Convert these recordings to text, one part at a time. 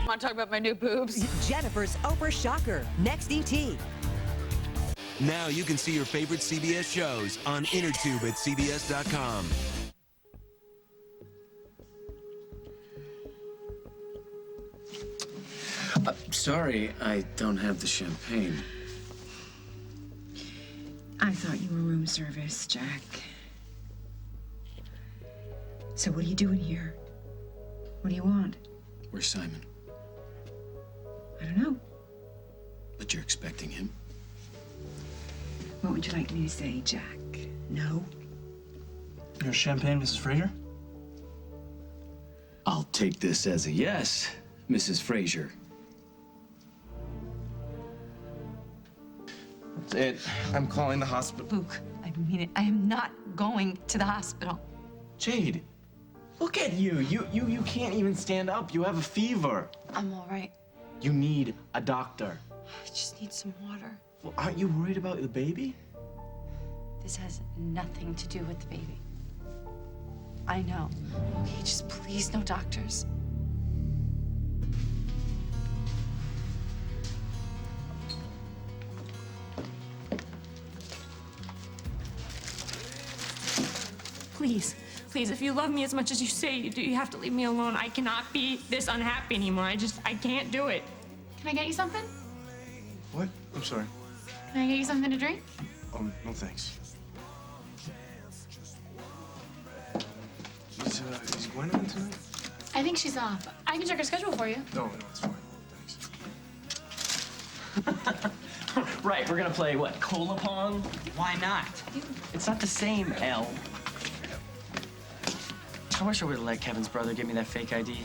Want to talk about my new boobs? Jennifer's Oprah Shocker, next ET. Now you can see your favorite CBS shows on InnerTube at CBS.com. Sorry, I don't have the champagne. I thought you were room service, Jack. So what are you doing here? What do you want? Where's Simon? I don't know. But you're expecting him? What would you like me to say, Jack? No? Your champagne, Mrs. Fraser? I'll take this as a yes, Mrs. Fraser. That's it. I'm calling the hospital. Luke, I mean it. I am not going to the hospital. Jade, look at you. You can't even stand up. You have a fever. I'm all right. You need a doctor. I just need some water. Well, aren't you worried about the baby? This has nothing to do with the baby. I know. Okay, just please, no doctors. Please, please, if you love me as much as you say you do, you have to leave me alone. I cannot be this unhappy anymore. I can't do it. Can I get you something? What? I'm sorry. Can I get you something to drink? No thanks. Is Gwen in tonight? I think she's off. I can check her schedule for you. No, it's fine. Thanks. Right, we're gonna play what? Cola Pong? Why not? It's not the same, Elle. I wish I would have let Kevin's brother give me that fake ID.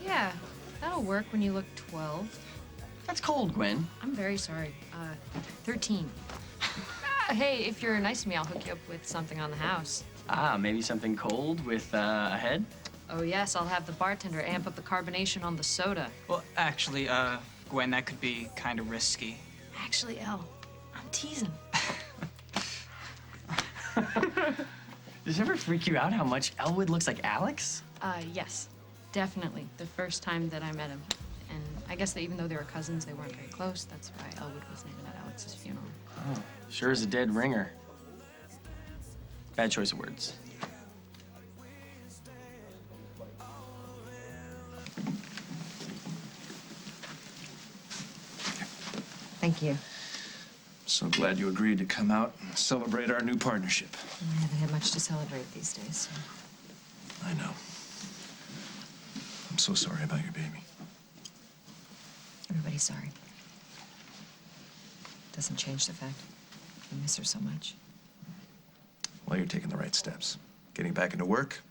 Yeah, that'll work when you look 12. That's cold, Gwen. I'm very sorry. 13. Hey, if you're nice to me, I'll hook you up with something on the house. Ah, maybe something cold with a head? Oh, yes, I'll have the bartender amp up the carbonation on the soda. Well, actually, Gwen, that could be kind of risky. Actually, Elle, I'm teasing. Does it ever freak you out how much Elwood looks like Alex? Yes, definitely. The first time that I met him. And I guess that even though they were cousins, they weren't very close. That's why Elwood was named at Alex's funeral. Oh, sure is a dead ringer. Bad choice of words. Thank you. So glad you agreed to come out and celebrate our new partnership. I haven't had much to celebrate these days. So. I know. I'm so sorry about your baby. Everybody's sorry. Doesn't change the fact I miss her so much. Well, you're taking the right steps. Getting back into work,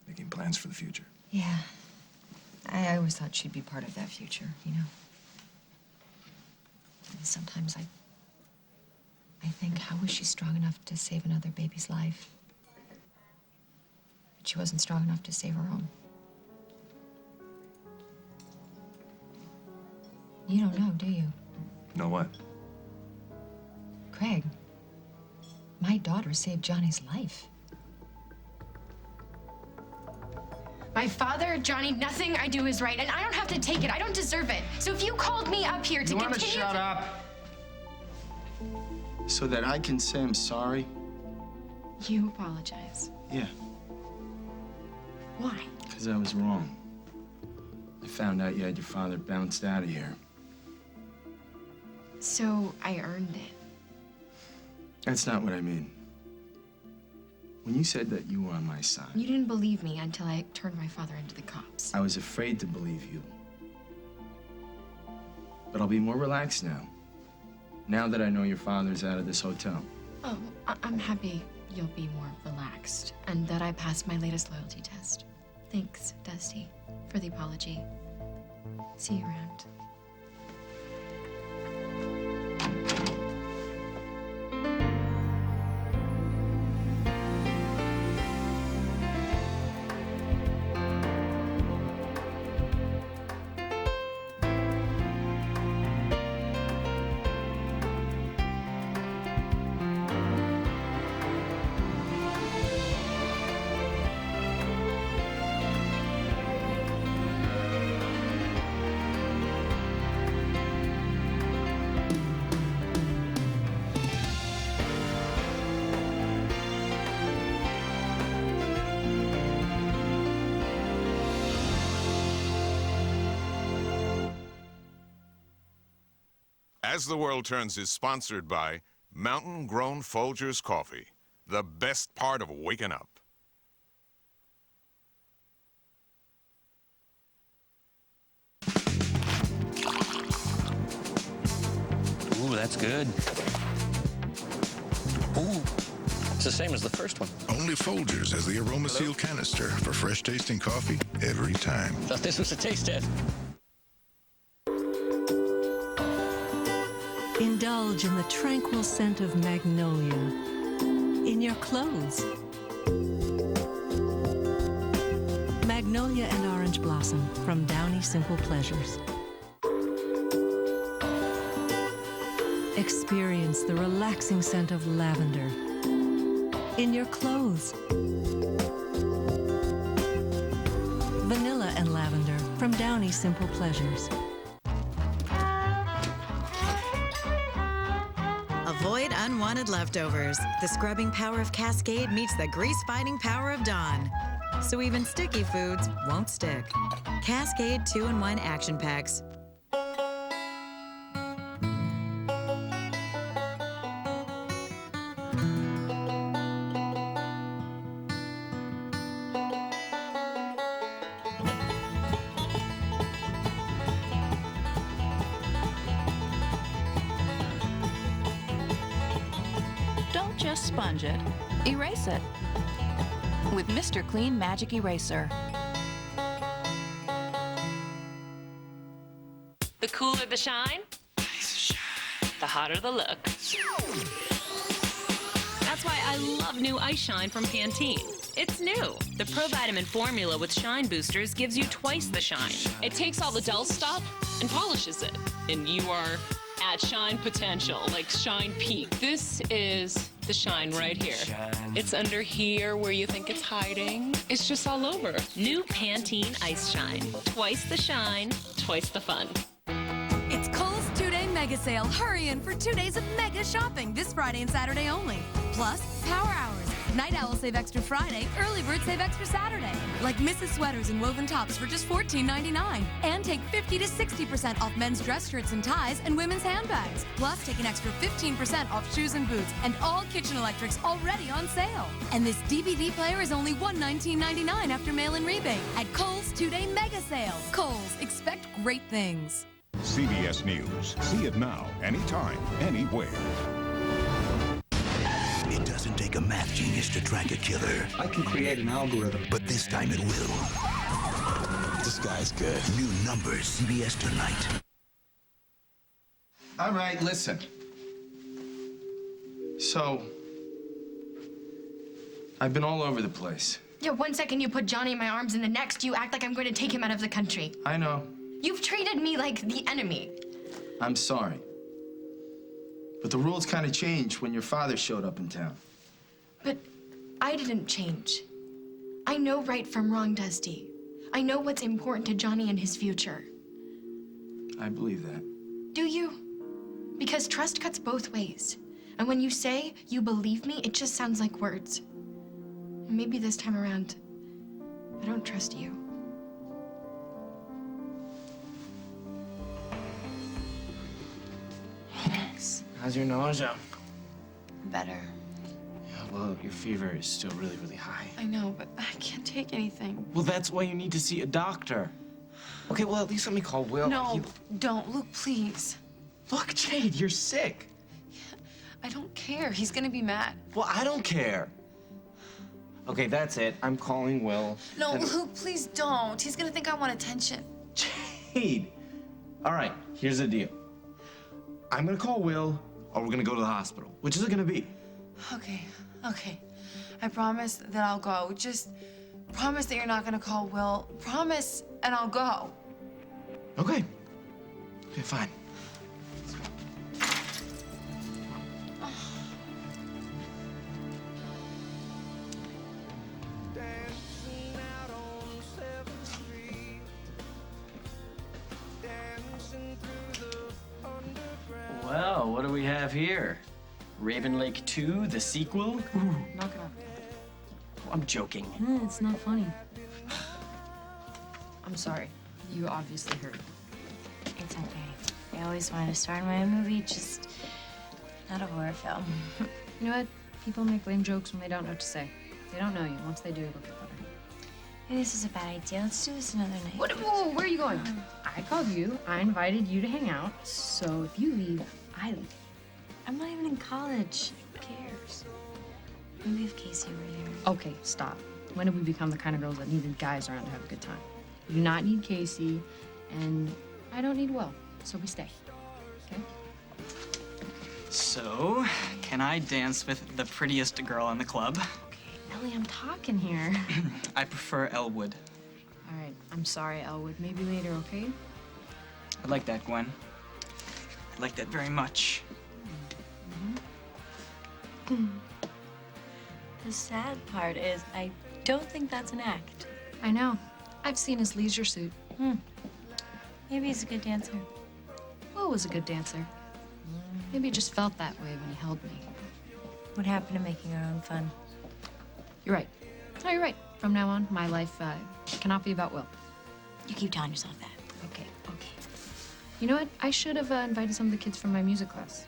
making plans for the future. Yeah. I always thought she'd be part of that future, you know? And sometimes I think, how was she strong enough to save another baby's life? But she wasn't strong enough to save her own. You don't know, do you? Know what? Craig, my daughter saved Johnny's life. My father, Johnny, nothing I do is right, and I don't have to take it. I don't deserve it. So if you called me up here to You want to continue shut up? So that I can say I'm sorry? You apologize. Yeah, Why? because I was wrong. I found out you had your father bounced out of here. So I earned it. That's not what I mean. When you said that you were on my side, You didn't believe me until I turned my father into the cops. I was afraid to believe you. But I'll be more relaxed now that I know your father's out of this hotel. Oh, I'm happy you'll be more relaxed and that I passed my latest loyalty test. Thanks, Dusty, for the apology. See you around. As the World Turns is sponsored by Mountain Grown Folgers Coffee, the best part of waking up. Ooh, that's good. Ooh, it's the same as the first one. Only Folgers has the aroma seal canister for fresh tasting coffee every time. Thought this was a taste test. Indulge in the tranquil scent of magnolia in your clothes. Magnolia and orange blossom from Downy Simple Pleasures. Experience the relaxing scent of lavender in your clothes. Vanilla and lavender from Downy Simple Pleasures. Avoid unwanted leftovers. The scrubbing power of Cascade meets the grease-fighting power of Dawn. So even sticky foods won't stick. Cascade 2-in-1 Action Packs. Don't just sponge it, erase it with Mr. Clean Magic Eraser. The cooler the shine, the hotter the look. That's why I love new Ice Shine from Pantene. It's new. The Provitamin formula with Shine Boosters gives you twice the shine. It takes all the dull stuff and polishes it. And you are at shine potential, like shine peak. This is the shine right here. It's under here where you think it's hiding. It's just all over. New Pantene Ice Shine. Twice the shine, twice the fun. It's Kohl's 2-day mega sale. Hurry in for 2 days of mega shopping this Friday and Saturday only. Plus, power hours. Night Owl save extra Friday, Early Bird save extra Saturday. Like Mrs. Sweaters and woven tops for just $14.99. And take 50 to 60% off men's dress shirts and ties and women's handbags. Plus, take an extra 15% off shoes and boots and all kitchen electrics already on sale. And this DVD player is only $119.99 after mail-in rebate at Kohl's 2-day mega sale. Kohl's, expect great things. CBS News. See it now, anytime, anywhere. It doesn't take a math genius to track a killer. I can create an algorithm. But this time it will. This guy's good. New numbers, CBS tonight. All right, listen. So, I've been all over the place. Yeah, 1 second you put Johnny in my arms, and the next you act like I'm going to take him out of the country. I know. You've treated me like the enemy. I'm sorry. But the rules kind of changed when your father showed up in town. But I didn't change. I know right from wrong, Dusty. I know what's important to Johnny and his future. I believe that. Do you? Because trust cuts both ways. And when you say you believe me, it just sounds like words. And maybe this time around, I don't trust you. Thanks. How's your nausea? Better. Yeah, well, your fever is still really, really high. I know, but I can't take anything. Well, that's why you need to see a doctor. Okay, well, at least let me call Will. No, don't. Luke, please. Look, Jade, you're sick. I don't care. He's gonna be mad. Well, I don't care. Okay, that's it. I'm calling Will. No, Luke, please don't. He's gonna think I want attention. Jade. All right, here's the deal. I'm gonna call Will, or we're gonna go to the hospital. Which is it gonna be? Okay. I promise that I'll go. Just promise that you're not gonna call Will. Promise, and I'll go. Okay. Okay, fine. Well, what do we have here? Raven Lake 2, the sequel? Ooh. Knock it off. Oh, I'm joking. It's not funny. I'm sorry. You obviously heard. It's okay. I always wanted to star in my own movie, just not a horror film. You know what? People make lame jokes when they don't know what to say. They don't know you. Once they do, it'll get better. Maybe this is a bad idea. Let's do this another night. What? Whoa, where are you going? I called you. I invited you to hang out. So if you leave, I leave. I'm not even in college. Who cares? Maybe if Casey were here. Okay, stop. When did we become the kind of girls that needed guys around to have a good time? We do not need Casey, and I don't need Will. So we stay. Okay? So, can I dance with the prettiest girl in the club? Ellie, I'm talking here. I prefer Elwood. All right, I'm sorry, Elwood. Maybe later, okay? I like that, Gwen. I like that very much. The sad part is I don't think that's an act. I know. I've seen his leisure suit. Maybe he's a good dancer. Will was a good dancer. Maybe he just felt that way when he held me. What happened to making our own fun? You're right. Oh, you're right. From now on, my life cannot be about Will. You keep telling yourself that. Okay. You know what? I should have invited some of the kids from my music class.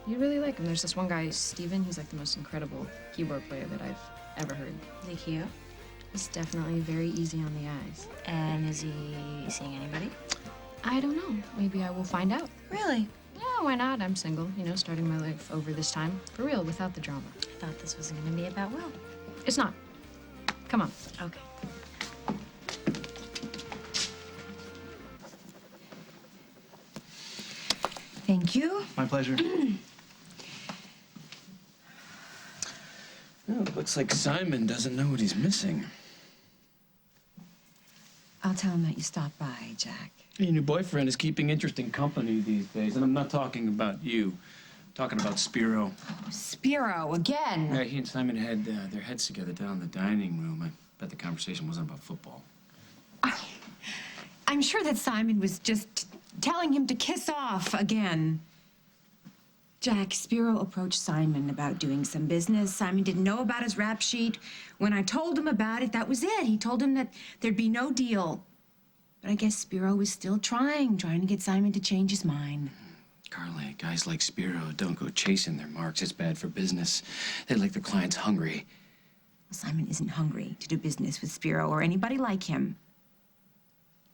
You'd really like him. There's this one guy, Steven. He's like the most incredible keyboard player that I've ever heard. Is he cute? He's definitely very easy on the eyes. And is he seeing anybody? I don't know. Maybe I will find out. Really? Yeah, why not? I'm single, you know, starting my life over this time. For real, without the drama. I thought this was gonna be about Will. It's not. Come on. Okay. Thank you. My pleasure. Well, it looks like Simon doesn't know what he's missing. I'll tell him that you stopped by, Jack. Your new boyfriend is keeping interesting company these days, and I'm not talking about you. I'm talking about Spiro. Spiro, again. Yeah, he and Simon had their heads together down in the dining room. I bet the conversation wasn't about football. I'm sure that Simon was just telling him to kiss off again. Jack, Spiro approached Simon about doing some business. Simon didn't know about his rap sheet. When I told him about it, that was it. He told him that there'd be no deal. But I guess Spiro was still trying to get Simon to change his mind. Carly, guys like Spiro don't go chasing their marks. It's bad for business. They like their clients hungry. Simon isn't hungry to do business with Spiro or anybody like him.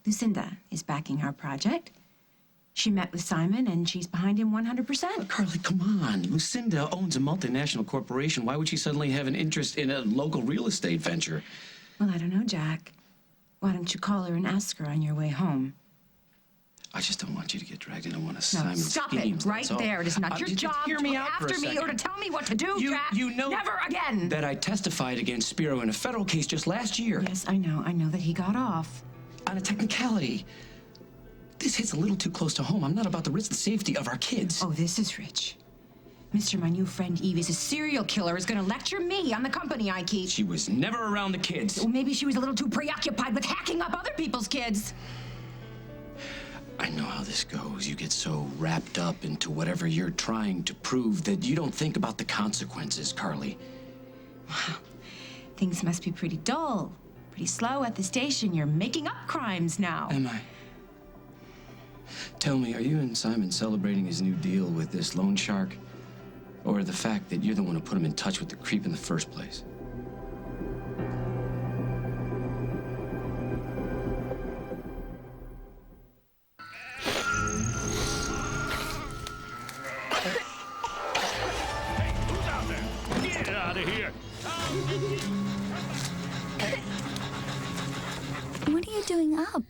Lucinda is backing our project. She met with Simon, and she's behind him 100%. Carly, come on. Lucinda owns a multinational corporation. Why would she suddenly have an interest in a local real estate venture? Well, I don't know, Jack. Why don't you call her and ask her on your way home? I just don't want you to get dragged into one of No, Simon's stop schemes. it right there. It is not your just job hear to me look out for a after me or to second. tell me what to do, Jack. You know Never again. that I testified against Spiro in a federal case just last year. Yes, I know. I know that he got off. On a technicality. This hits a little too close to home. I'm not about to risk the safety of our kids. Oh, this is rich. Mr. My new friend Eve is a serial killer, is going to lecture me on the company I keep. She was never around the kids. Well, maybe she was a little too preoccupied with hacking up other people's kids. I know how this goes. You get so wrapped up into whatever you're trying to prove that you don't think about the consequences, Carly. Wow. Things must be pretty dull, pretty slow at the station. You're making up crimes now. Am I? Tell me, are you and Simon celebrating his new deal with this loan shark? Or the fact that you're the one who put him in touch with the creep in the first place? Who's out there? Get out of here! What are you doing up?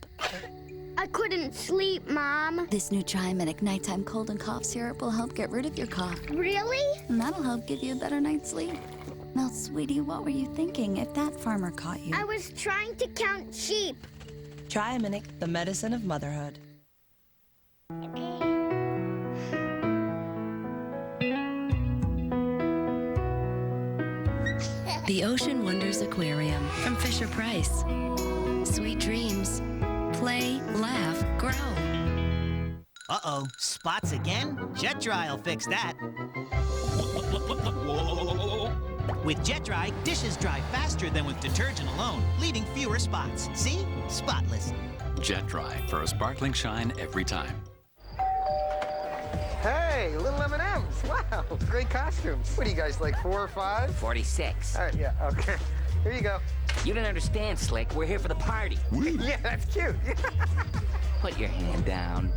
I couldn't sleep, Mom. This new Triaminic nighttime cold and cough syrup will help get rid of your cough. Really? And that'll help give you a better night's sleep. Now, sweetie, what were you thinking if that farmer caught you? I was trying to count sheep. Triaminic, the medicine of motherhood. The Ocean Wonders Aquarium from Fisher-Price. Sweet dreams. Play, laugh, grow. Uh-oh, spots again? Jet Dry will fix that. With Jet Dry, dishes dry faster than with detergent alone, leaving fewer spots. See? Spotless. Jet Dry for a sparkling shine every time. Hey, little M&Ms. Wow, great costumes. What are you guys, like 4 or 5? 46. All right, yeah, okay. Here you go. You don't understand, Slick. We're here for the party. Yeah, that's cute. Put your hand down.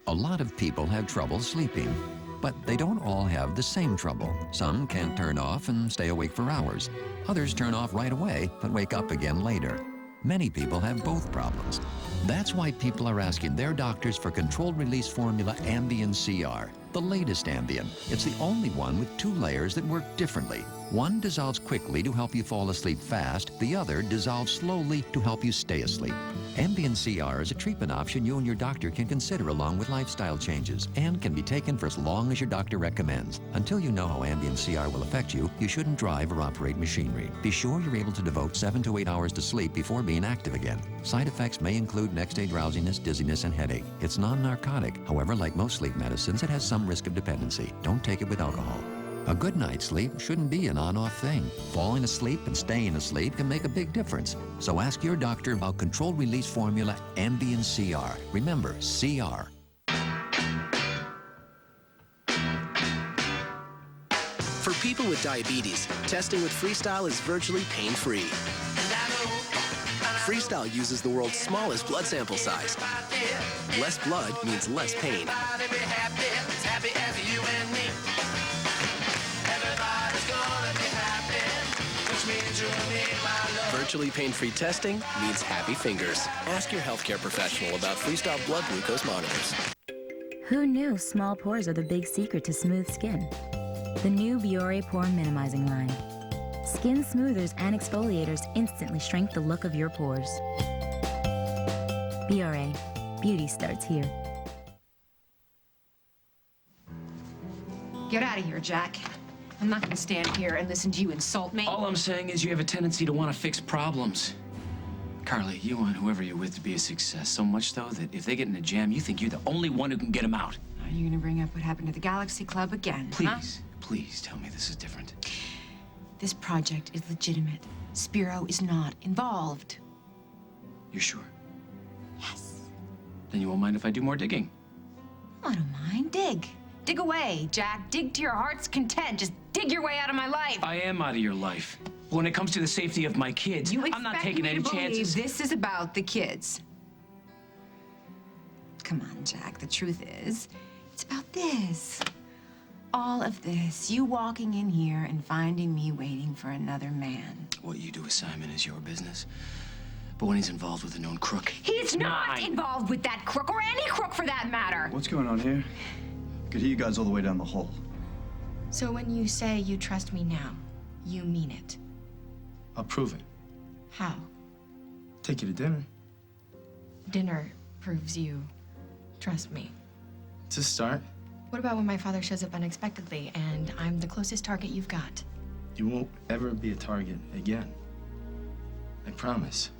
A lot of people have trouble sleeping, but they don't all have the same trouble. Some can't turn off and stay awake for hours. Others turn off right away, but wake up again later. Many people have both problems. That's why people are asking their doctors for controlled release formula Ambien CR, the latest Ambien. It's the only one with 2 layers that work differently. One dissolves quickly to help you fall asleep fast. The other dissolves slowly to help you stay asleep. Ambien CR is a treatment option you and your doctor can consider along with lifestyle changes and can be taken for as long as your doctor recommends. Until you know how Ambien CR will affect you, you shouldn't drive or operate machinery. Be sure you're able to devote 7 to 8 hours to sleep before being active again. Side effects may include next-day drowsiness, dizziness, and headache. It's non-narcotic. However, like most sleep medicines, it has some risk of dependency. Don't take it with alcohol. A good night's sleep shouldn't be an on-off thing. Falling asleep and staying asleep can make a big difference. So ask your doctor about controlled release formula Ambien CR. Remember, CR. For people with diabetes, testing with Freestyle is virtually pain-free. Freestyle uses the world's smallest blood sample size. Less blood means less pain. Virtually pain-free testing means happy fingers. Ask your healthcare professional about Freestyle blood glucose monitors. Who knew small pores are the big secret to smooth skin? The new Biore Pore Minimizing line. Skin smoothers and exfoliators instantly shrink the look of your pores. Biore. Beauty starts here. Get out of here, Jack. I'm not gonna stand here and listen to you insult me. All I'm saying is you have a tendency to want to fix problems. Carly, you want whoever you're with to be a success, so much so that if they get in a jam, you think you're the only one who can get them out. Are you gonna bring up what happened to the Galaxy Club again? Please, huh? please tell me this is different. This project is legitimate. Spiro is not involved. You're sure? Yes. Then you won't mind if I do more digging. I don't mind. Dig. Dig away, Jack. Dig to your heart's content. Just dig your way out of my life. I am out of your life. But when it comes to the safety of my kids, I'm not taking any chances. This is about the kids. Come on, Jack. The truth is, it's about this. All of this. You walking in here and finding me waiting for another man. What you do with Simon is your business. But when he's involved with a known crook, He's not involved with that crook, or any crook for that matter. What's going on here? Could hear you guys all the way down the hall. So when you say you trust me now, you mean it. I'll prove it. How? Take you to dinner. Dinner proves you trust me. It's a start. What about when my father shows up unexpectedly and I'm the closest target you've got? You won't ever be a target again. I promise.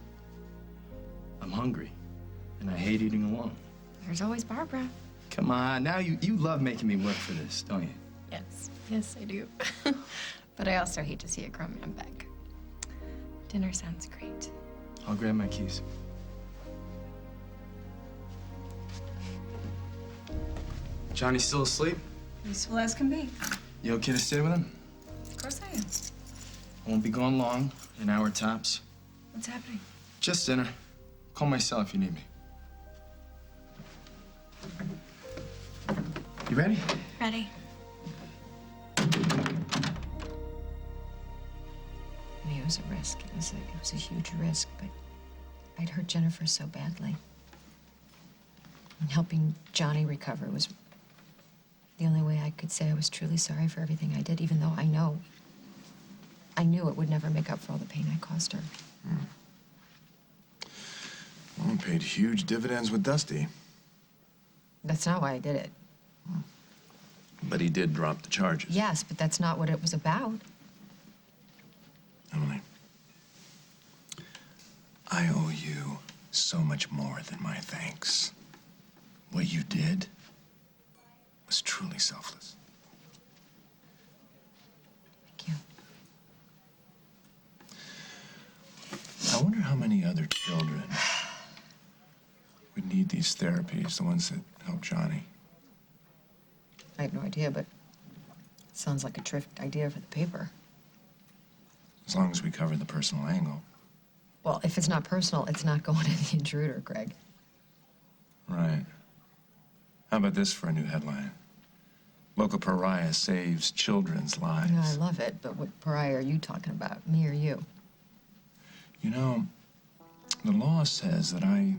I'm hungry, and I hate eating alone. There's always Barbara. Come on, now you love making me work for this, don't you? Yes. Yes, I do. But I also hate to see a grown man beg. Dinner sounds great. I'll grab my keys. Johnny's still asleep? Useful as can be. You okay to stay with him? Of course I am. I won't be gone long, an hour tops. What's happening? Just dinner. Call my cell if you need me. You ready? Ready. I mean, it was a risk. It was a huge risk, but I'd hurt Jennifer so badly. And helping Johnny recover was the only way I could say I was truly sorry for everything I did, even though I knew it would never make up for all the pain I caused her. Well, it paid huge dividends with Dusty. That's not why I did it. But he did drop the charges. Yes, but that's not what it was about. Emily, I owe you so much more than my thanks. What you did was truly selfless. Thank you. I wonder how many other children would need these therapies, the ones that help Johnny. I have no idea, but it sounds like a terrific idea for the paper. As long as we cover the personal angle. Well, if it's not personal, it's not going to the intruder, Greg. Right. How about this for a new headline? Local pariah saves children's lives. You know, I love it, but what pariah are you talking about, me or you? You know, the law says that I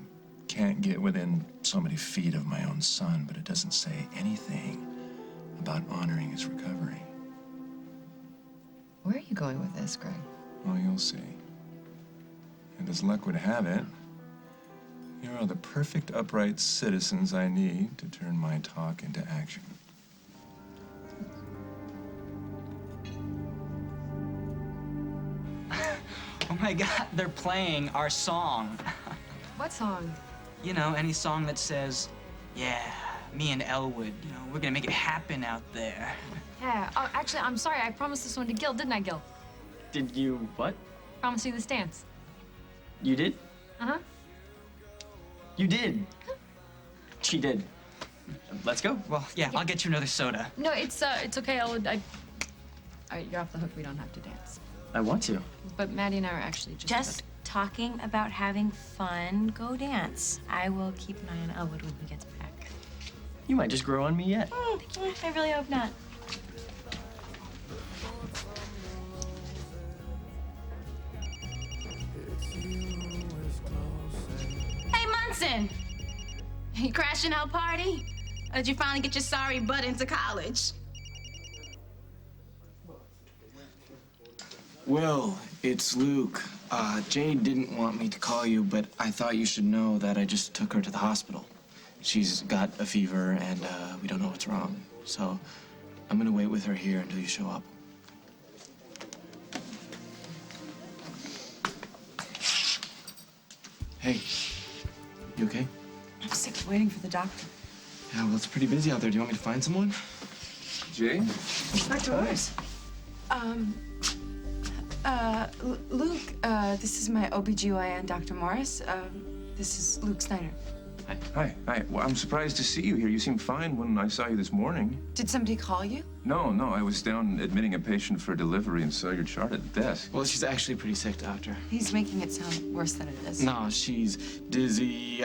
can't get within so many feet of my own son, but it doesn't say anything about honoring his recovery. Where are you going with this, Greg? Well, you'll see. And as luck would have it, here are the perfect upright citizens I need to turn my talk into action. Oh my God, they're playing our song. What song? You know, any song that says, yeah, me and Elwood, you know, we're gonna make it happen out there. Yeah. Oh, actually, I'm sorry. I promised this one to Gil, didn't I, Gil? Did you what? Promised you this dance. You did? Uh-huh. You did. She did. Let's go. Well, yeah, I'll get you another soda. No, it's okay. All right, you're off the hook. We don't have to dance. I want to. But Maddie and I are actually just talking about having fun. Go dance. I will keep an eye on Elwood when he gets back. You might just grow on me yet. I really hope not. Hey, Munson! You crashing out party? Or did you finally get your sorry butt into college? Will, it's Luke. Jade didn't want me to call you, but I thought you should know that I just took her to the hospital. She's got a fever, and we don't know what's wrong. So I'm gonna wait with her here until you show up. Hey, you okay? I'm sick of waiting for the doctor. Yeah, well, it's pretty busy out there. Do you want me to find someone? Jade? Dr. Morris. Luke, this is my OBGYN, Dr. Morris. This is Luke Snyder. Hi. Well, I'm surprised to see you here. You seemed fine when I saw you this morning. Did somebody call you? No, I was down admitting a patient for delivery and saw your chart at the desk. Well, she's actually pretty sick, doctor. He's making it sound worse than it is. No, she's dizzy. She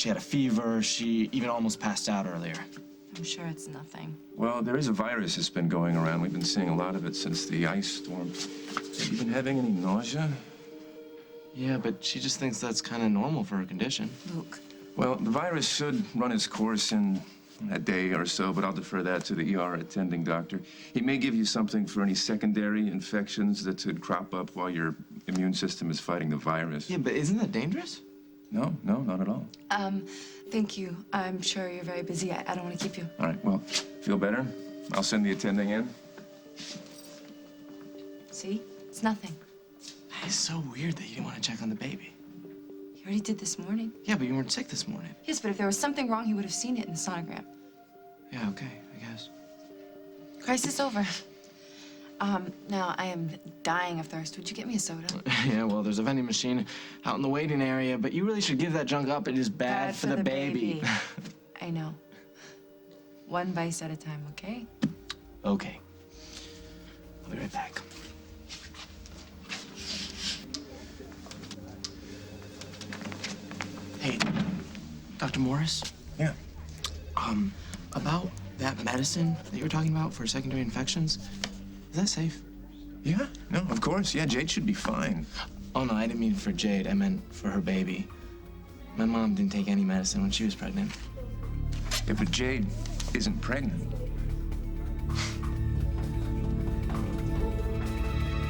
had a fever. She even almost passed out earlier. I'm sure it's nothing. Well, there is a virus that's been going around. We've been seeing a lot of it since the ice storm. Have you been having any nausea? Yeah, but she just thinks that's kind of normal for her condition. Luke. Well, the virus should run its course in a day or so, but I'll defer that to the ER attending doctor. He may give you something for any secondary infections that could crop up while your immune system is fighting the virus. Yeah, but isn't that dangerous? No, not at all. Thank you. I'm sure you're very busy. I don't want to keep you. All right, well, feel better? I'll send the attending in. See? It's nothing. It's so weird that you didn't want to check on the baby. He already did this morning. Yeah, but you weren't sick this morning. Yes, but if there was something wrong, he would have seen it in the sonogram. Yeah, okay, I guess. Crisis over. Now I am dying of thirst. Would you get me a soda? Yeah, well, there's a vending machine out in the waiting area, but you really should give that junk up. It is bad for the baby. I know. One bite at a time, okay? Okay. I'll be right back. Hey, Dr. Morris? Yeah. About that medicine that you were talking about for secondary infections, is that safe? Yeah, no, of course. Yeah, Jade should be fine. Oh, no, I didn't mean for Jade. I meant for her baby. My mom didn't take any medicine when she was pregnant. Yeah, but Jade isn't pregnant.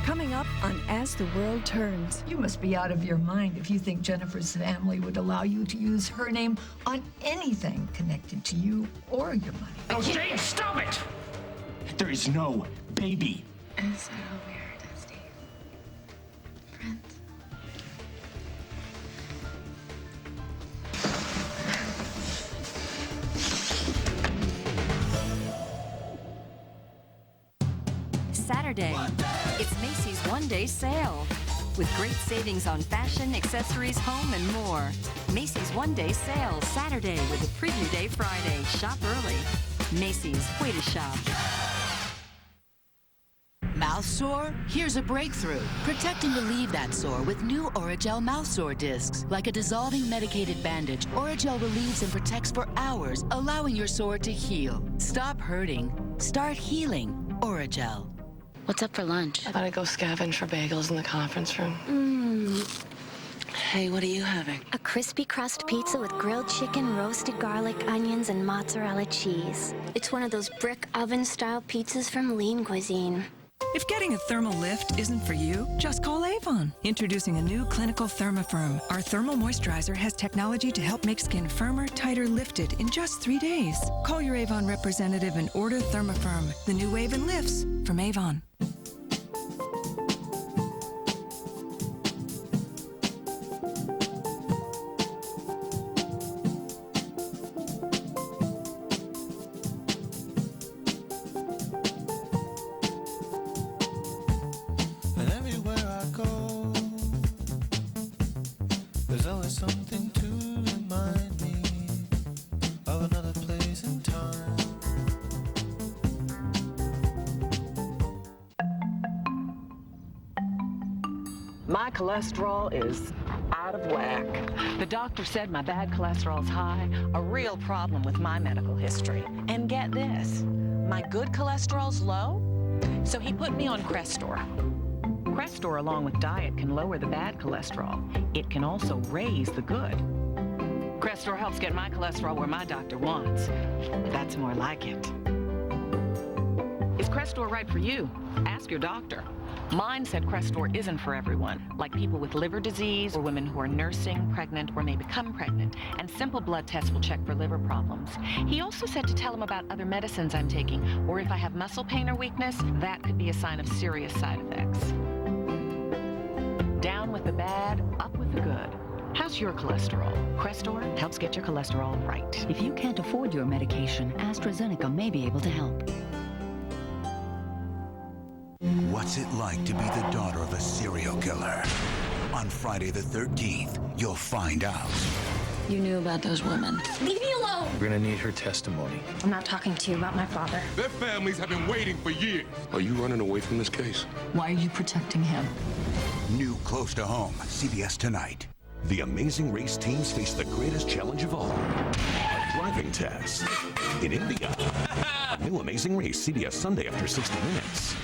Coming up on As the World Turns. You must be out of your mind if you think Jennifer's family would allow you to use her name on anything connected to you or your money. Oh, Jade, stop it! There is no baby. Is that all weird, Steve? Friend? Saturday, it's Macy's one-day sale. With great savings on fashion, accessories, home, and more. Macy's one-day sale, Saturday with a preview day Friday. Shop early. Macy's, way to shop. Mouth sore? Here's a breakthrough. Protect and relieve that sore with new Orajel mouth sore discs. Like a dissolving medicated bandage, Orajel relieves and protects for hours, allowing your sore to heal. Stop hurting. Start healing. Orajel. What's up for lunch? I thought I'd go scavenge for bagels in the conference room. Hey, what are you having? A crispy crust pizza with grilled chicken, roasted garlic, onions, and mozzarella cheese. It's one of those brick oven-style pizzas from Lean Cuisine. If getting a thermal lift isn't for you, just call Avon. Introducing a new clinical ThermaFirm. Our thermal moisturizer has technology to help make skin firmer, tighter, lifted in just 3 days. Call your Avon representative and order ThermaFirm, the new wave in lifts from Avon. Something to remind me of another place and time. My cholesterol is out of whack. The doctor said my bad cholesterol's high, a real problem with my medical history. And get this, my good cholesterol's low, so he put me on Crestor. Crestor, along with diet, can lower the bad cholesterol. It can also raise the good. Crestor helps get my cholesterol where my doctor wants. That's more like it. Is Crestor right for you? Ask your doctor. Mine said Crestor isn't for everyone, like people with liver disease or women who are nursing, pregnant, or may become pregnant, and simple blood tests will check for liver problems. He also said to tell him about other medicines I'm taking, or if I have muscle pain or weakness, that could be a sign of serious side effects. Down with the bad, up with the good. How's your cholesterol? Crestor helps get your cholesterol right. If you can't afford your medication, AstraZeneca may be able to help. What's it like to be the daughter of a serial killer? On Friday the 13th, you'll find out. You knew about those women. Leave me alone! We're gonna need her testimony. I'm not talking to you about my father. Their families have been waiting for years. Are you running away from this case? Why are you protecting him? New close to home, CBS tonight. The Amazing Race teams face the greatest challenge of all, a driving test in India. New Amazing Race, CBS Sunday after 60 Minutes.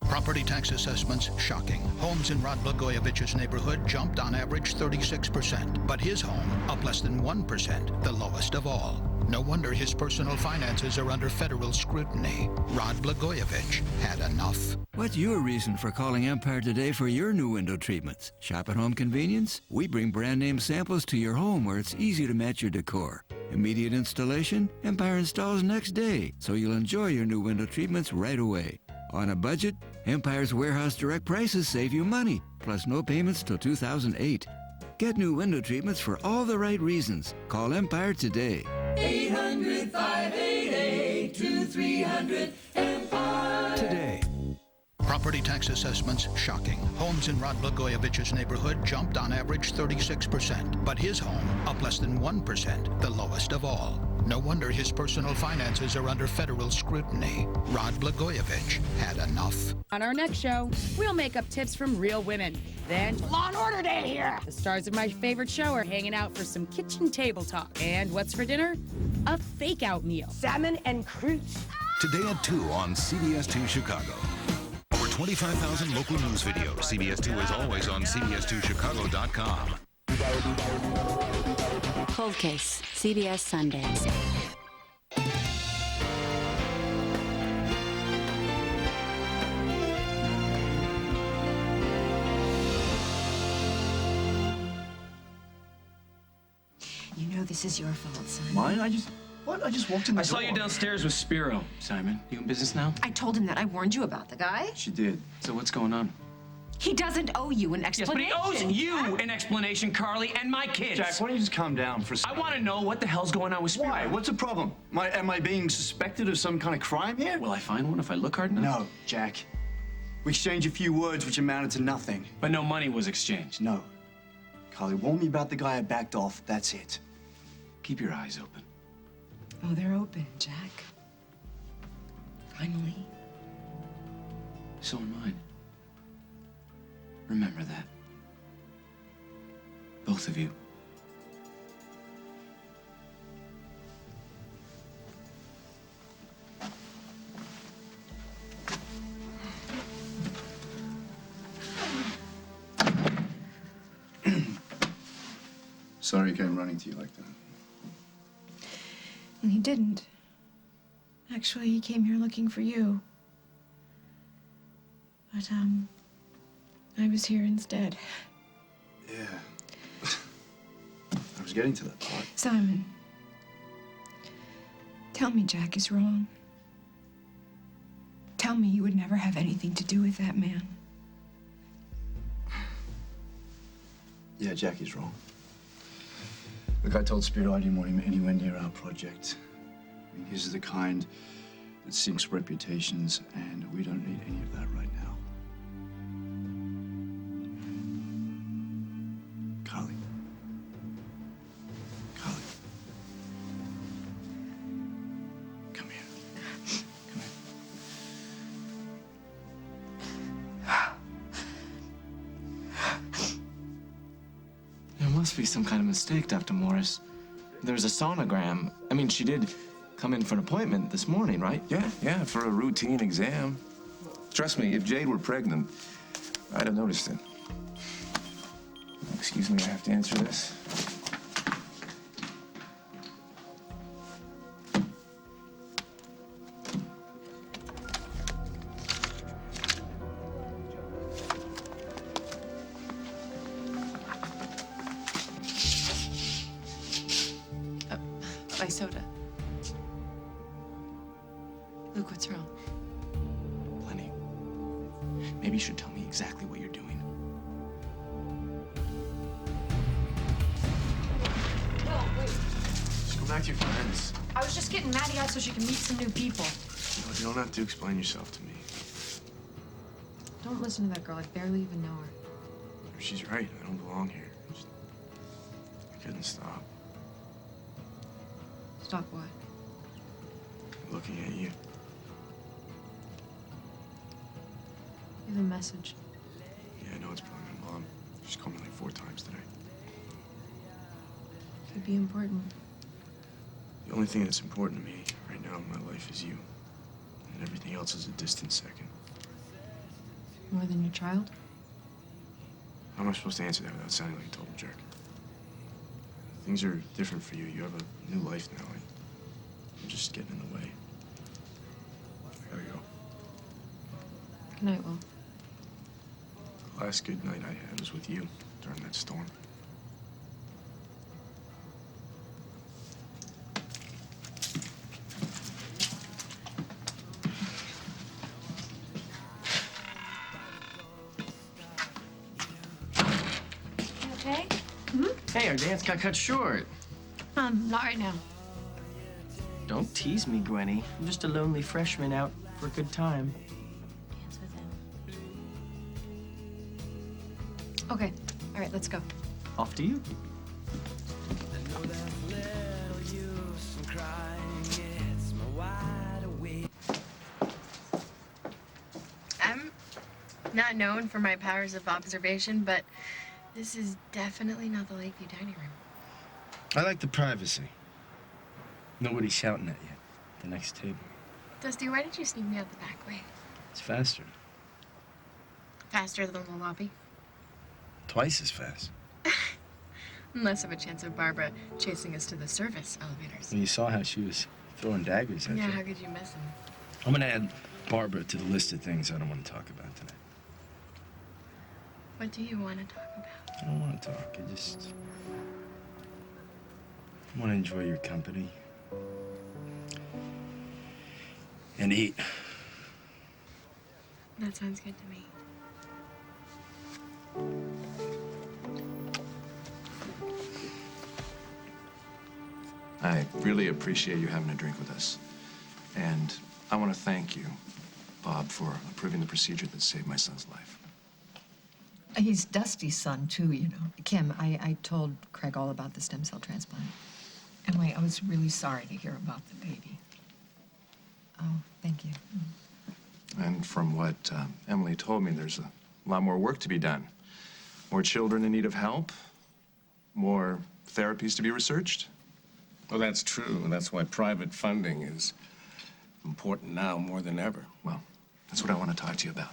Property tax assessments shocking. Homes in Rod Blagojevich's neighborhood jumped on average 36%, but his home up less than 1%, the lowest of all. No wonder his personal finances are under federal scrutiny. Rod Blagojevich had enough. What's your reason for calling Empire today for your new window treatments? Shop at home convenience? We bring brand name samples to your home where it's easy to match your decor. Immediate installation? Empire installs next day, so you'll enjoy your new window treatments right away. On a budget? Empire's warehouse direct prices save you money, plus no payments till 2008. Get new window treatments for all the right reasons. Call Empire today. 800-588-2300 Empire. Today. Property tax assessments shocking. Homes in Rod Blagojevich's neighborhood jumped on average 36%, but his home up less than 1%, the lowest of all. No wonder his personal finances are under federal scrutiny. Rod Blagojevich had enough. On our next show, real makeup tips from real women. Then, Law and Order Day here! The stars of my favorite show are hanging out for some kitchen table talk. And what's for dinner? A fake-out meal. Salmon and croûte. Today at 2 on CBS 2 Chicago. Over 25,000 local news videos. CBS 2 is always on CBS2Chicago.com. Cold Case, CBS Sundays. You know this is your fault, Simon. Mine? I just walked in the door. I saw you downstairs with Spiro. Simon, you in business now? I told him that. I warned you about the guy. She did. So what's going on? He doesn't owe you an Yes, but explanation. he owes you an explanation, Carly, and my kids. Jack, why don't you just calm down for a I second? want to know what the hell's going on with Spirit. Why? What's the problem? Am I being suspected of some kind of crime here? Will I find one if I look hard enough? No, Jack. We exchanged a few words which amounted to nothing. But no money was exchanged. No. Carly warned me about the guy I backed off. That's it. Keep your eyes open. Oh, they're open, Jack. Finally. So am mine. Remember that. Both of you. Sorry he came running to you like that. And he didn't. Actually, he came here looking for you. But, I was here instead. Yeah. I was getting to that part. Simon, tell me Jack is wrong. Tell me you would never have anything to do with that man. Yeah, Jackie's wrong. Look, I told Spiro I didn't want him anywhere near our project. I mean, his is the kind that sinks reputations, and we don't need any of that right now. Carly. Carly. Come here. Come here. There must be some kind of mistake, Dr. Morris. There's a sonogram. I mean, she did come in for an appointment this morning, right? Yeah, for a routine exam. Trust me, if Jade were pregnant, I'd have noticed it. Excuse me, I have to answer this. My soda. Luke, what's wrong? Plenty. Maybe you should tell me exactly what you're doing. No, wait. Just go back to your friends. I was just getting Maddie out so she can meet some new people. No, you don't have to explain yourself to me. Don't listen to that girl. I barely even know her. She's right. I don't belong here. I couldn't stop Stop what? looking at you. You have a message. Yeah, I know it's probably my mom. She's called me like 4 times today. Could be important. The only thing that's important to me right now in my life is you. And everything else is a distant second. More than your child? How am I supposed to answer that without sounding like a total jerk? Things are different for you. You have a new life now. I'm just getting in the way. I gotta go. Good night, Will. The last good night I had was with you during that storm. You okay? Hey, our dance got cut short. Not right now. Don't tease me, Gwenny. I'm just a lonely freshman out for a good time. Dance with him. Okay. All right, let's go. Off to you. I'm not known for my powers of observation, but this is definitely not the Lakeview dining room. I like the privacy. Nobody's shouting at you at the next table. Dusty, why did you sneak me out the back way? It's faster. Faster than the lobby? Twice as fast. Less of a chance of Barbara chasing us to the service elevators. When you saw how she was throwing daggers at Yeah, you. how could you miss him? I'm gonna add Barbara to the list of things I don't want to talk about tonight. What do you want to talk about? I don't want to talk. I just want to enjoy your company and eat. That sounds good to me. I really appreciate you having a drink with us. And I want to thank you, Bob, for approving the procedure that saved my son's life. He's Dusty's son, too, you know. Kim, I told Craig all about the stem cell transplant. Emily, I was really sorry to hear about the baby. Oh, thank you. And from what Emily told me, there's a lot more work to be done. More children in need of help, more therapies to be researched. Well, that's true, and that's why private funding is important now more than ever. Well, that's what I want to talk to you about.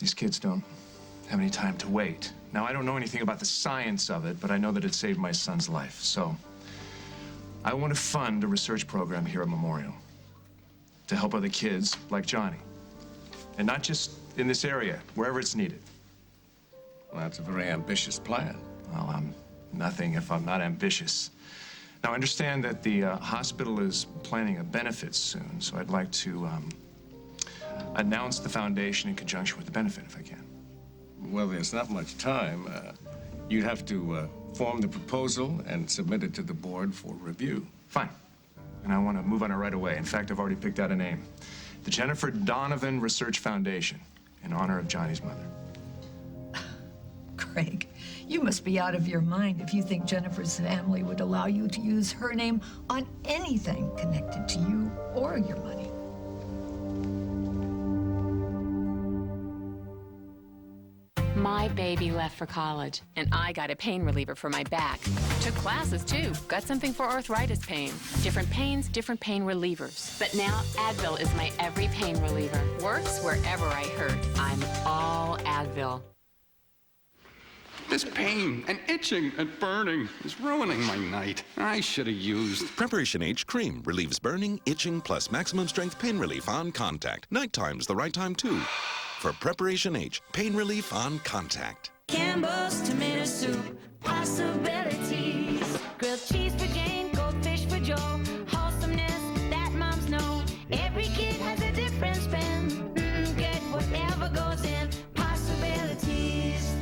These kids don't have any time to wait. Now, I don't know anything about the science of it, but I know that it saved my son's life. So I want to fund a research program here at Memorial to help other kids like Johnny. And not just in this area, wherever it's needed. Well, that's a very ambitious plan. Well, I'm nothing if I'm not ambitious. Now, I understand that the hospital is planning a benefit soon, so I'd like to announce the foundation in conjunction with the benefit, if I can. Well, there's not much time. You'd have to form the proposal and submit it to the board for review. Fine. And I want to move on it right away. In fact, I've already picked out a name. The Jennifer Donovan Research Foundation, in honor of Johnny's mother. Craig, you must be out of your mind if you think Jennifer's family would allow you to use her name on anything connected to you or your money. My baby left for college, and I got a pain reliever for my back. Took classes, too. Got something for arthritis pain. Different pains, different pain relievers. But now Advil is my every pain reliever. Works wherever I hurt. I'm all Advil. This pain and itching and burning is ruining my night. I should have used... Preparation H Cream relieves burning, itching, plus maximum strength pain relief on contact. Nighttime's the right time, too. For Preparation H, pain relief on contact. Campbell's tomato soup, possibilities. Grilled cheese for Jane, goldfish for Joe. Wholesomeness that moms know. Every kid has a different spin. Get whatever goes in. Possibilities.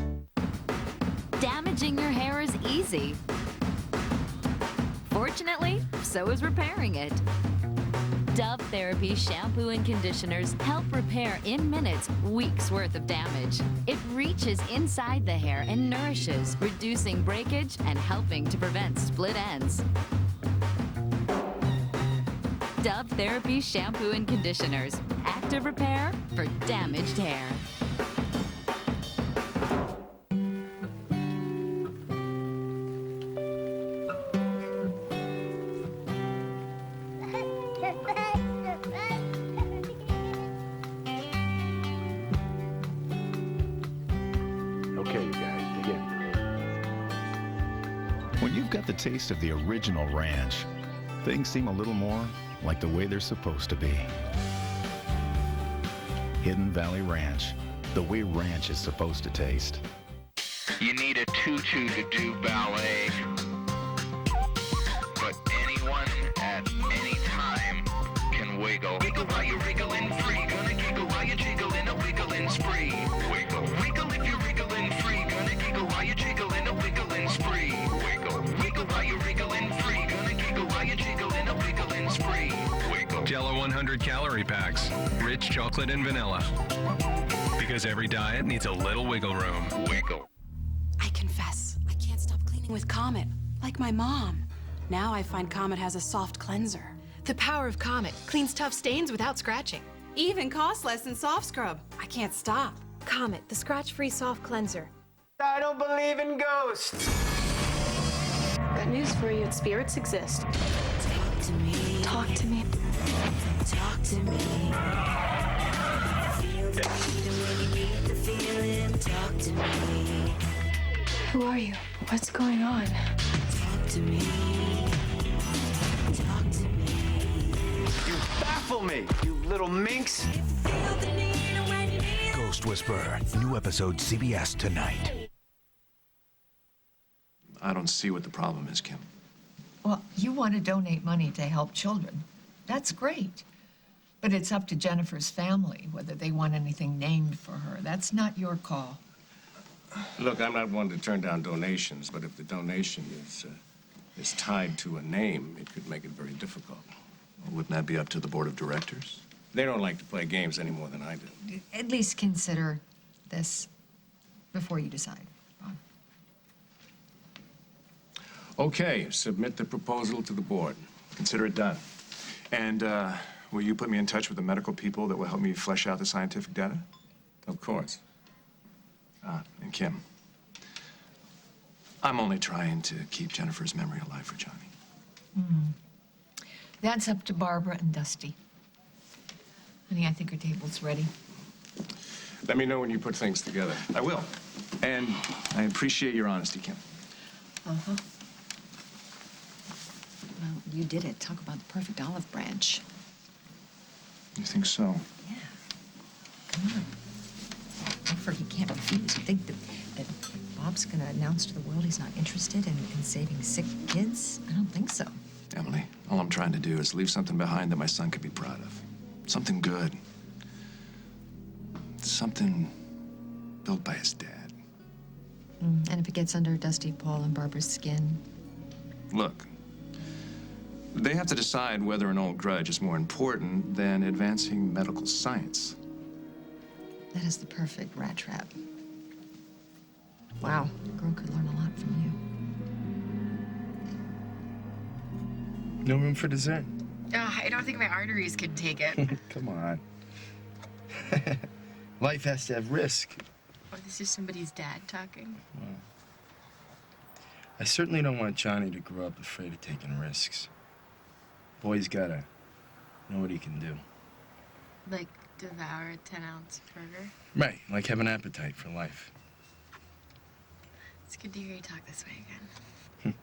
Damaging your hair is easy. Fortunately, so is repairing it. Dove Therapy shampoo and conditioners help repair in minutes weeks worth of damage. It reaches inside the hair and nourishes, reducing breakage and helping to prevent split ends. Dove Therapy shampoo and conditioners. Active repair for damaged hair. When you've got the taste of the original ranch, things seem a little more like the way they're supposed to be. Hidden Valley Ranch, the way ranch is supposed to taste. You need a tutu to do ballet, but anyone at any time can wiggle. Wiggle while you're wriggling free, gonna giggle while you're jiggling a wiggling spree. Wiggle, wiggle if you're wriggling free, gonna giggle while you're jiggling a wiggling spree. Wiggle, wiggle while you're wriggling free, gonna giggle while you're jiggling a wiggling spree. Wiggle. Jello 100 calorie packs, rich chocolate and vanilla. Because every diet needs a little wiggle room. Wiggle. I confess, I can't stop cleaning with Comet, like my mom. Now I find Comet has a soft cleanser. The power of Comet cleans tough stains without scratching. Even costs less than soft scrub. I can't stop. Comet, the scratch-free soft cleanser. I don't believe in ghosts. Got news for you. Spirits exist. Talk to me. Talk to me. Talk to me. Feel the feeling when you need the feeling. Talk to me. Who are you? What's going on? Talk to me. Talk to me. You baffle me, you little minx. Ghost Whisperer, new episode CBS tonight. I don't see what the problem is, Kim. Well, you want to donate money to help children. That's great. But it's up to Jennifer's family whether they want anything named for her. That's not your call. Look, I'm not one to turn down donations, but if the donation is is tied to a name, it could make it very difficult. Well, wouldn't that be up to the board of directors? They don't like to play games any more than I do. At least consider this before you decide, Bob. Okay, submit the proposal to the board. Consider it done. And will you put me in touch with the medical people that will help me flesh out the scientific data? Of course. And Kim, I'm only trying to keep Jennifer's memory alive for Johnny. That's up to Barbara and Dusty. Honey, I think our table's ready. Let me know when you put things together. I will. And I appreciate your honesty, Kim. Uh-huh. Well, you did it. Talk about the perfect olive branch. You think so? Yeah. Come on. Alfred, you can't refuse. You think that Bob's gonna announce to the world he's not interested in saving sick kids? I don't think so. Emily, all I'm trying to do is leave something behind that my son could be proud of. Something good. Something built by his dad. And if it gets under Dusty, Paul, and Barbara's skin? Look, they have to decide whether an old grudge is more important than advancing medical science. That is the perfect rat trap. Wow, a girl could learn a lot from you. No room for dessert? I don't think my arteries could take it. Come on. Life has to have risk. Oh, this is somebody's dad talking. Well, I certainly don't want Johnny to grow up afraid of taking risks. Boy's gotta know what he can do. Like devour a 10-ounce burger? Right, like have an appetite for life. It's good to hear you talk this way again.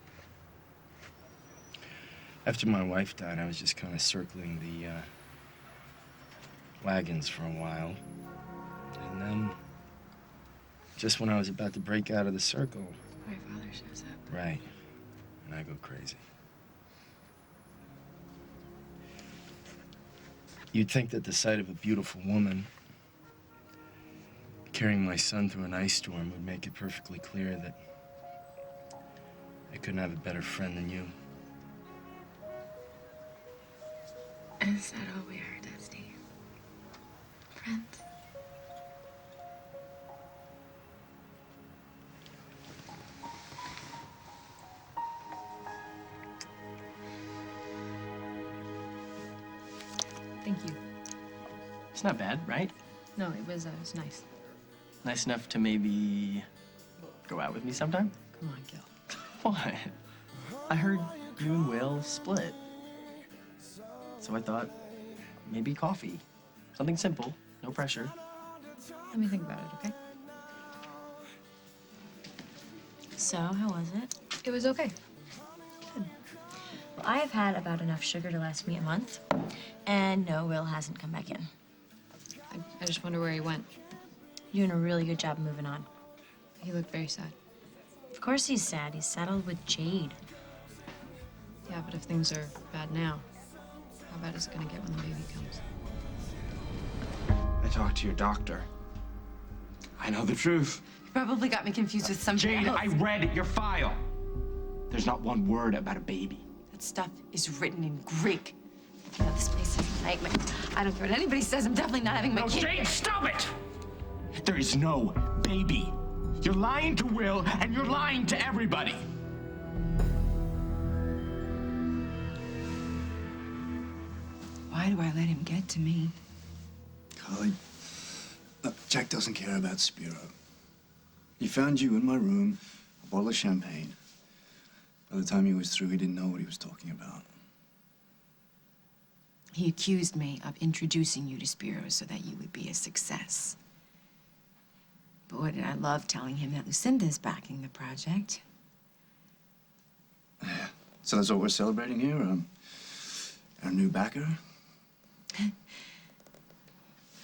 After my wife died, I was just kind of circling the wagons for a while. And then, just when I was about to break out of the circle... My father shows up. Right. And I go crazy. You'd think that the sight of a beautiful woman carrying my son through an ice storm would make it perfectly clear that I couldn't have a better friend than you. Is that all we are, Dusty? Friends? Thank you. It's not bad, right? No, it was nice. Nice enough to maybe go out with me sometime? Come on, Gil. What? I heard you and Will split. So I thought maybe coffee. Something simple, no pressure. Let me think about it, okay? So, how was it? It was okay. Good. Well, I have had about enough sugar to last me a month. And no, Will hasn't come back in. I just wonder where he went. You're doing a really good job moving on. He looked very sad. Of course he's sad. He's settled with Jade. Yeah, but if things are bad now, how bad is it gonna get when the baby comes? I talked to your doctor. I know the truth. You probably got me confused with something Jade, else. I read your file. There's not one word about a baby. That stuff is written in Greek. You know, this place is a nightmare. I don't care what anybody says. I'm definitely not having my kid. Jade, stop it! There is no baby. You're lying to Will, and you're lying to everybody. Why do I let him get to me? Carly, look, Jack doesn't care about Spiro. He found you in my room, a bottle of champagne. By the time he was through, he didn't know what he was talking about. He accused me of introducing you to Spiro so that you would be a success. Boy, did I love telling him that Lucinda's backing the project. So that's what we're celebrating here? Our new backer? I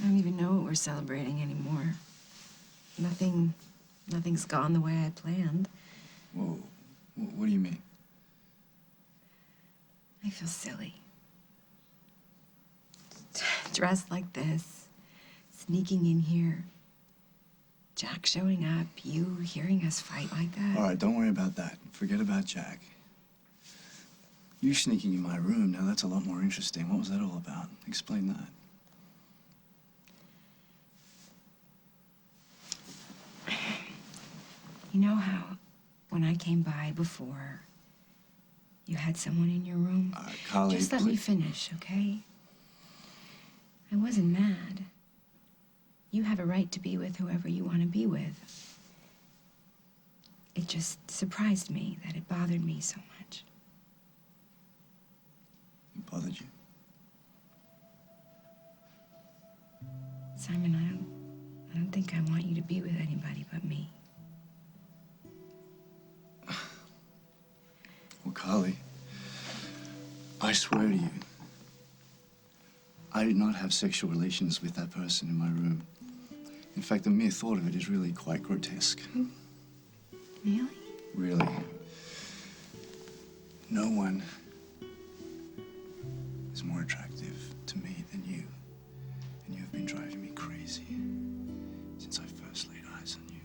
don't even know what we're celebrating anymore. Nothing's gone the way I planned. Whoa, what do you mean? I feel silly. Dressed like this, sneaking in here, Jack showing up, you hearing us fight like that. All right, don't worry about that. Forget about Jack. You sneaking in my room, now that's a lot more interesting. What was that all about? Explain that. You know how when I came by before, you had someone in your room? Carly, Just let me finish, okay? I wasn't mad. You have a right to be with whoever you want to be with. It just surprised me that it bothered me so much. It bothered you? Simon, I don't think I want you to be with anybody but me. Well, Carly, I swear to you, I did not have sexual relations with that person in my room. In fact, the mere thought of it is really quite grotesque. Really? Really. No one is more attractive to me than you. And you have been driving me crazy since I first laid eyes on you.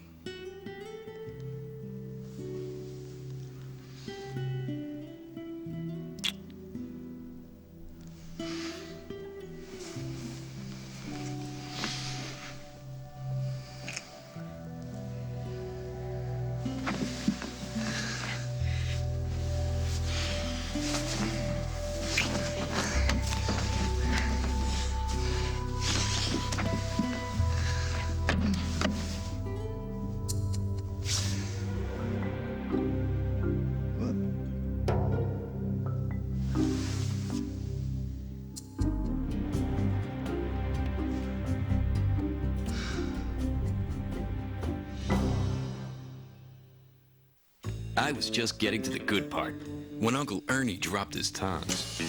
I was just getting to the good part when Uncle Ernie dropped his tongs.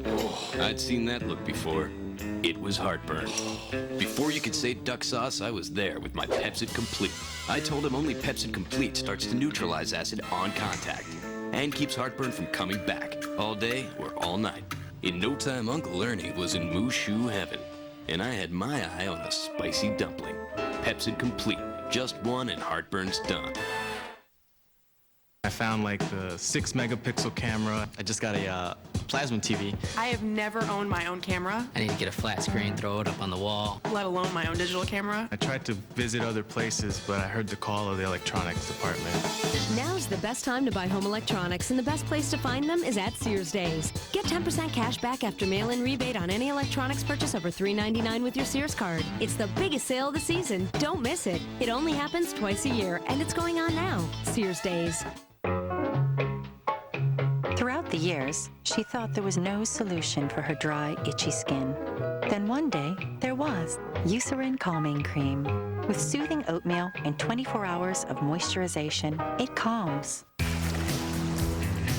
Oh, I'd seen that look before. It was heartburn. Before you could say duck sauce, I was there with my Pepsid Complete. I told him only Pepsid Complete starts to neutralize acid on contact and keeps heartburn from coming back all day or all night. In no time, Uncle Ernie was in Mushu heaven, and I had my eye on a spicy dumpling. Pepsid Complete, just one and heartburn's done. I found like the 6-megapixel camera. I just got a plasma TV. I have never owned my own camera, I need to get a flat screen, throw it up on the wall. let alone my own digital camera. I tried to visit other places, but I heard the call of the electronics department. Now's the best time to buy home electronics, and the best place to find them is at Sears Days. Get 10% cash back after mail-in rebate on any electronics purchase over $3.99 with your Sears card. It's the biggest sale of the season. Don't miss it. It only happens twice a year, and it's going on now. Sears Days. Throughout the years, she thought there was no solution for her dry, itchy skin. Then one day, there was Eucerin Calming Cream. With soothing oatmeal and 24 hours of moisturization, it calms.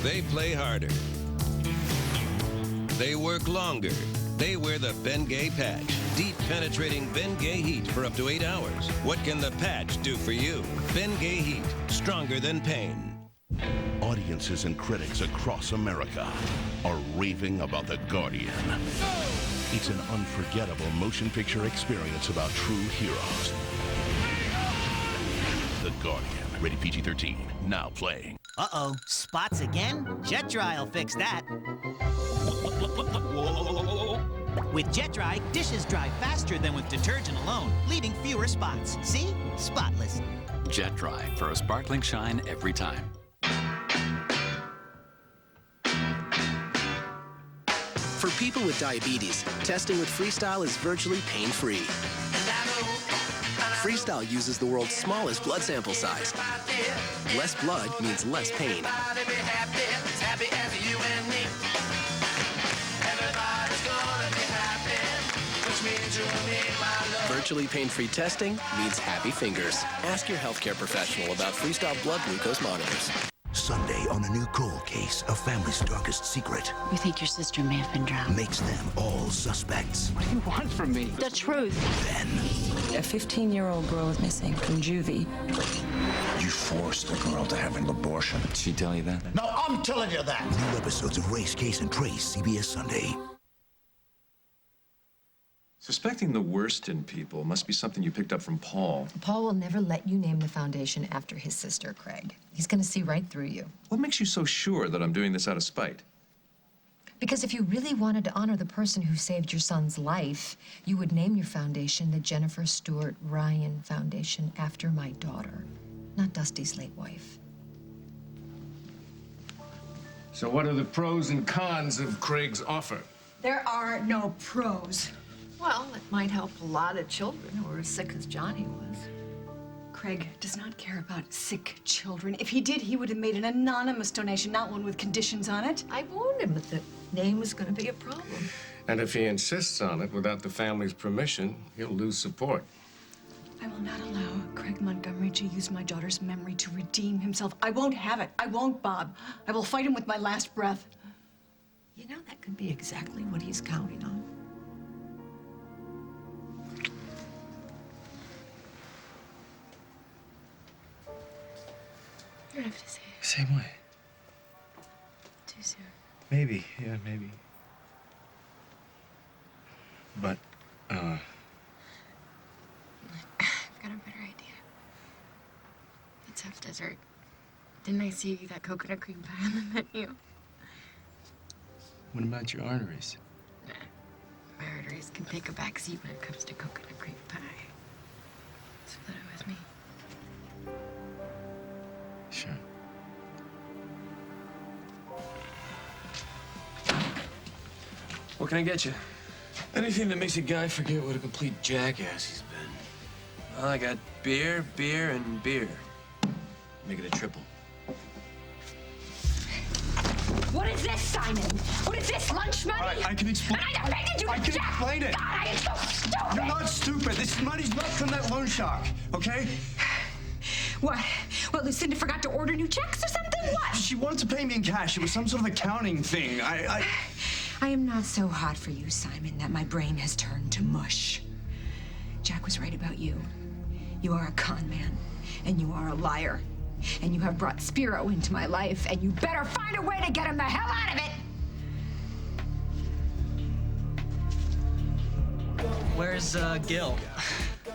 They play harder. They work longer. They wear the Bengay patch. Deep penetrating Bengay heat for up to 8 hours. What can the patch do for you? Bengay heat, stronger than pain. Audiences and critics across America are raving about The Guardian. It's an unforgettable motion picture experience about true heroes. The Guardian, rated PG-13, now playing. Uh-oh, spots again? Jet Dry will fix that. With Jet Dry, dishes dry faster than with detergent alone, leaving fewer spots. See? Spotless. Jet Dry, for a sparkling shine every time. For people with diabetes, testing with Freestyle is virtually pain-free. Freestyle uses the world's smallest blood sample size. Less blood means less pain. Virtually pain-free testing means happy fingers. Ask your healthcare professional about Freestyle blood glucose monitors. Sunday on a new cold case, a family's darkest secret We think your sister may have been drowned. makes them all suspects. What do you want from me? The truth. Then A 15-year-old girl is missing from juvie. You forced the girl to have an abortion. Did she tell you that? No, I'm telling you that. New episodes of Race, Case, and Trace, CBS Sunday. Suspecting the worst in people must be something you picked up from Paul. Paul will never let you name the foundation after his sister, Craig. He's going to see right through you. What makes you so sure that I'm doing this out of spite? Because if you really wanted to honor the person who saved your son's life, you would name your foundation the Jennifer Stewart Ryan Foundation after my daughter, not Dusty's late wife. So what are the pros and cons of Craig's offer? There are no pros. Well, it might help a lot of children who are as sick as Johnny was. Craig does not care about sick children. If he did, he would have made an anonymous donation, not one with conditions on it. I warned him that the name was going to be a problem. And if he insists on it without the family's permission, he'll lose support. I will not allow Craig Montgomery to use my daughter's memory to redeem himself. I won't have it. I won't, Bob. I will fight him with my last breath. You know, that could be exactly what he's counting on. You don't have to say it. Same way. Too soon. Maybe, yeah, maybe. But, I've got a better idea. Let's have dessert. Didn't I see that coconut cream pie on the menu? what about your arteries? My arteries can take a backseat when it comes to coconut cream pie. Split it with me. Sure. What can I get you? Anything that makes a guy forget what a complete jackass he's been. Well, I got beer, beer, and beer. Make it a triple. What is this, Simon? What is this, lunch money? All right, I can explain. And I demanded you to I can check. explain it. God, I am so stupid. You're not stupid. This money's not from that loan shark, okay? What? What, Lucinda forgot to order new checks or something? What? She wanted to pay me in cash. It was some sort of accounting thing. I am not so hot for you, Simon, that my brain has turned to mush. Jack was right about you. You are a con man, and you are a liar. And you have brought Spiro into my life, and you better find a way to get him the hell out of it! Where's Gil?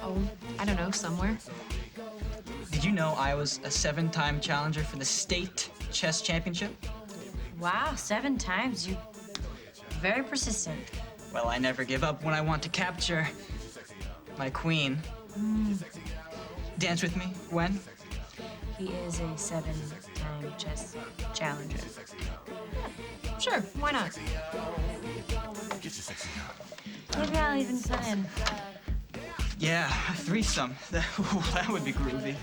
Oh, I don't know, somewhere. Did you know I was a 7-time challenger for the state chess championship? Wow, 7 times. You very persistent. Well, I never give up when I want to capture my queen. Dance with me. When? He is a 7-time chess challenger. Sure, why not? Maybe I'll even put in. Yeah, a threesome. That would be groovy.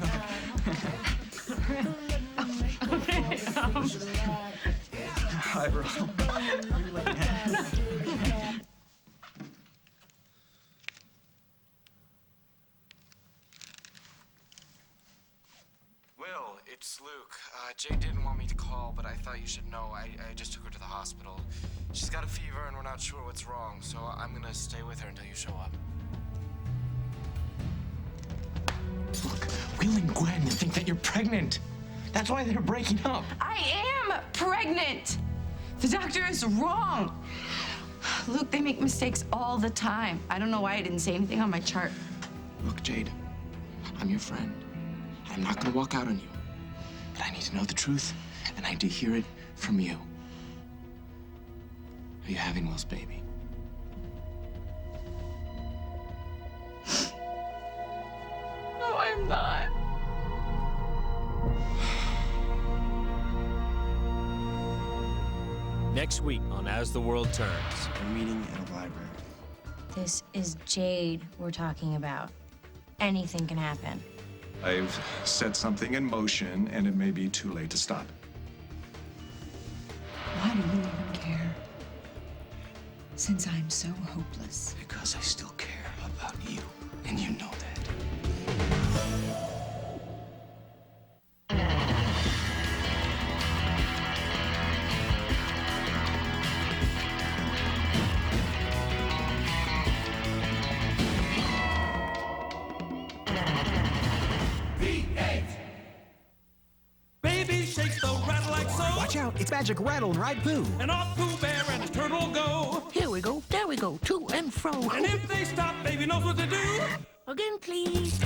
Hi, bro. Will, it's Luke. Jade didn't want me to call, but I thought you should know. I just took her to the hospital. She's got a fever and we're not sure what's wrong, so I'm gonna stay with her until you show up. Look, Will and Gwen think that you're pregnant. That's why they're breaking up. I am pregnant! The doctor is wrong. Luke, they make mistakes all the time. I don't know why I didn't say anything on my chart. Look, Jade, I'm your friend. I'm not gonna walk out on you. But I need to know the truth, and I need to hear it from you. Are you having Will's baby? No, I'm not. Next week on As the World Turns. A meeting in a library. This is Jade we're talking about. Anything can happen. I've set something in motion, and it may be too late to stop. Why do you even care? Since I'm so hopeless. Because I still care about you, and you know that. Baby shakes the rattle like so. Watch out, it's Magic Rattle and Ride Pooh. And off Pooh Bear and his turtle go. Here we go, there we go, to and fro. And if they stop, baby knows what to do. Again, please.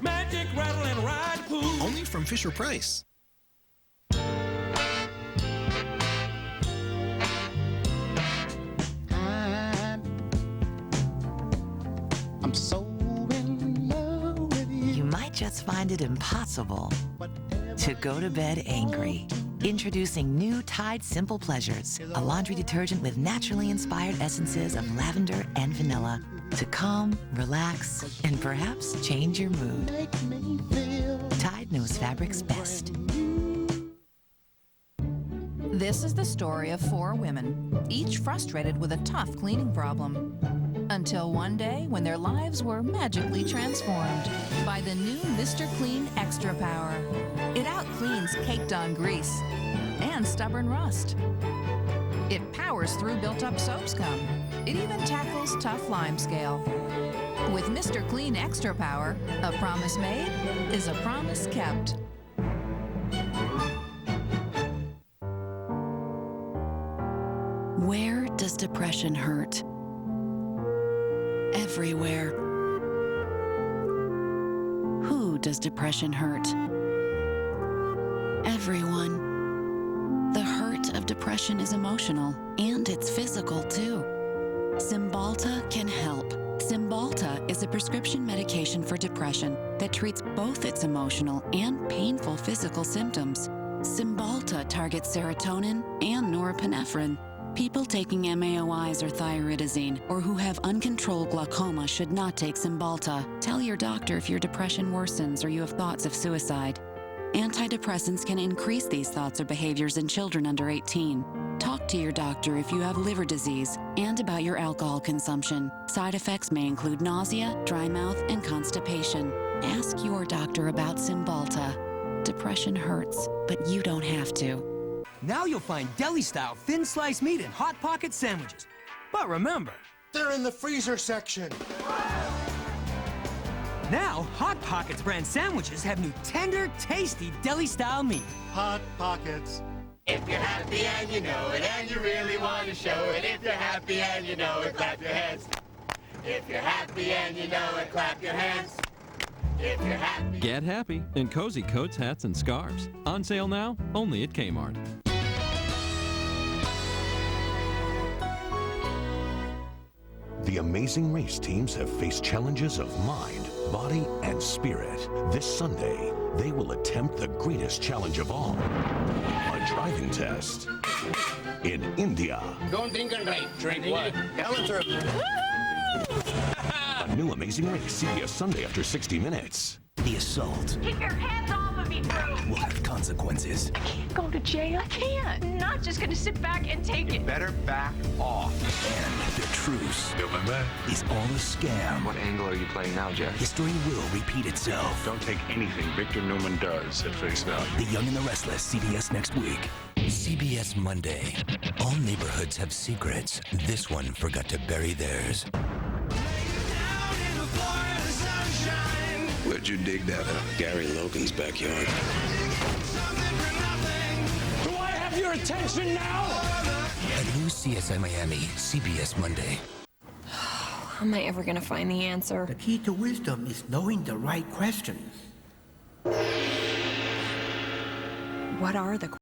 Magic Rattle and Ride Pooh. Only from Fisher Price. I'm so in love with you. You might just find it impossible to go to bed angry. Introducing new Tide Simple Pleasures, a laundry detergent with naturally inspired essences of lavender and vanilla to calm, relax, and perhaps change your mood. Tide knows fabrics best. This is the story of 4 women, each frustrated with a tough cleaning problem. Until one day when their lives were magically transformed by the new Mr. Clean Extra Power. It out-cleans caked-on grease and stubborn rust. It powers through built-up soap scum. It even tackles tough limescale. With Mr. Clean Extra Power, a promise made is a promise kept. Where does depression hurt? Everywhere. Who does depression hurt? Everyone. The hurt of depression is emotional, and it's physical too. Cymbalta can help. Cymbalta is a prescription medication for depression that treats both its emotional and painful physical symptoms. Cymbalta targets serotonin and norepinephrine. People taking MAOIs or thyroidazine or who have uncontrolled glaucoma should not take Cymbalta. Tell your doctor if your depression worsens or you have thoughts of suicide. Antidepressants can increase these thoughts or behaviors in children under 18. Talk to your doctor if you have liver disease and about your alcohol consumption. Side effects may include nausea, dry mouth, and constipation. Ask your doctor about Cymbalta. Depression hurts, but you don't have to. Now you'll find deli-style thin sliced meat and Hot Pocket sandwiches. But remember, They're in the freezer section. now Hot Pockets brand sandwiches have new tender, tasty deli-style meat. Hot Pockets. If you're happy and you know it, and you really want to show it, if you're happy and you know it, clap your hands. If you're happy and you know it, clap your hands. If you're happy. Get happy in cozy coats, hats, and scarves. On sale now, only at Kmart. The Amazing Race teams have faced challenges of mind, body, and spirit. This Sunday, they will attempt the greatest challenge of all, a driving test in India. Don't drink and drive. Drink what? A new Amazing Race, CBS Sunday after 60 Minutes. The assault Keep your hands off of me, Bruce! will have consequences. I can't go to jail. I can't. I'm not just gonna sit back and take it. Better back off. And the truce is all a scam. What angle are you playing now, Jack? History will repeat itself. Don't take anything Victor Newman does at face value. The Young and the Restless, CBS next week. CBS Monday. All neighborhoods have secrets. This one forgot to bury theirs. Where'd you dig that up? Gary Logan's backyard. Do I have your attention now? A new CSI Miami, CBS Monday. How am I ever gonna find the answer? The key to wisdom is knowing the right questions. What are the